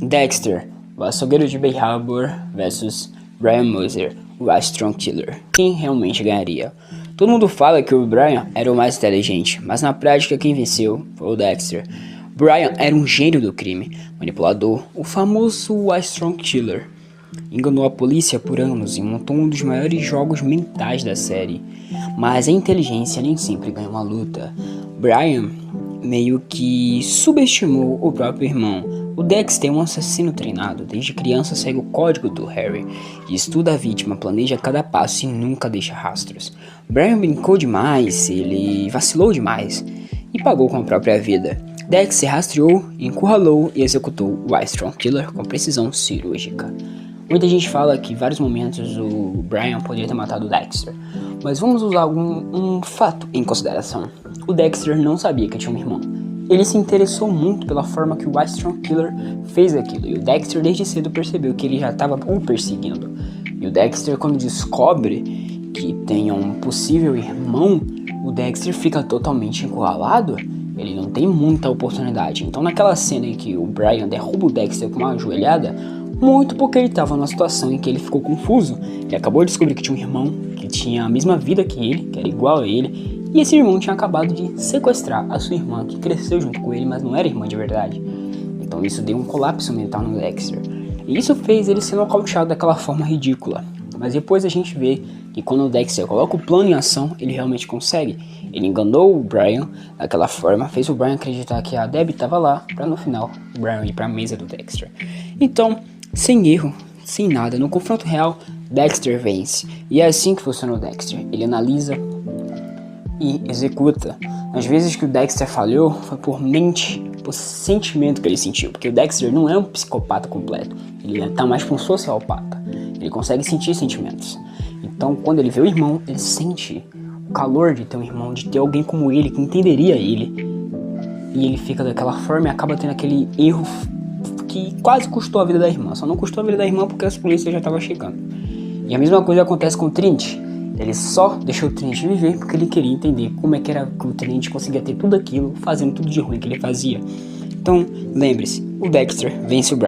Dexter, o açougueiro de Bay Harbor versus Brian Moser, o Strong Killer. Quem realmente ganharia? Todo mundo fala que o Brian era o mais inteligente, mas na prática quem venceu foi o Dexter. Brian era um gênio do crime, manipulador, o famoso Strong Killer. Enganou a polícia por anos e montou um dos maiores jogos mentais da série. Mas a inteligência nem sempre ganha uma luta. Brian meio que subestimou o próprio irmão. O Dexter é um assassino treinado. Desde criança segue o código do Harry. Estuda a vítima, planeja cada passo e nunca deixa rastros. Brian brincou demais, ele vacilou demais e pagou com a própria vida. Dexter rastreou, encurralou e executou o Strong Killer com precisão cirúrgica. Muita gente fala que em vários momentos o Brian poderia ter matado o Dexter, mas vamos usar um fato em consideração. O Dexter não sabia que tinha um irmão. Ele se interessou muito pela forma que o Strong Killer fez aquilo, e o Dexter desde cedo percebeu que ele já estava o perseguindo. E o Dexter, quando descobre que tem um possível irmão, o Dexter fica totalmente encurralado. Ele não tem muita oportunidade. Então naquela cena em que o Brian derruba o Dexter com uma ajoelhada, muito porque ele estava numa situação em que ele ficou confuso. Ele acabou de descobrir que tinha um irmão que tinha a mesma vida que ele, que era igual a ele, e esse irmão tinha acabado de sequestrar a sua irmã, que cresceu junto com ele, mas não era irmã de verdade. Então isso deu um colapso mental no Dexter. E isso fez ele ser nocauteado daquela forma ridícula. Mas depois a gente vê que quando o Dexter coloca o plano em ação, ele realmente consegue. Ele enganou o Brian daquela forma, fez o Brian acreditar que a Debbie estava lá, para no final o Brian ir para a mesa do Dexter. Então, sem erro, sem nada, no confronto real, Dexter vence. E é assim que funciona o Dexter. Ele analisa e executa. As vezes que o Dexter falhou, foi por mente, por sentimento que ele sentiu. Porque o Dexter não é um psicopata completo. Ele tá mais para um sociopata. Ele consegue sentir sentimentos. Então, quando ele vê o irmão, ele sente o calor de ter um irmão, de ter alguém como ele, que entenderia ele. E ele fica daquela forma e acaba tendo aquele erro que quase custou a vida da irmã. Só não custou a vida da irmã porque as polícias já estavam chegando. E a mesma coisa acontece com o Trinity. Ele só deixou o Trinity viver porque ele queria entender como é que era que o Trinity conseguia ter tudo aquilo, fazendo tudo de ruim que ele fazia. Então, lembre-se, o Dexter vence o Brian.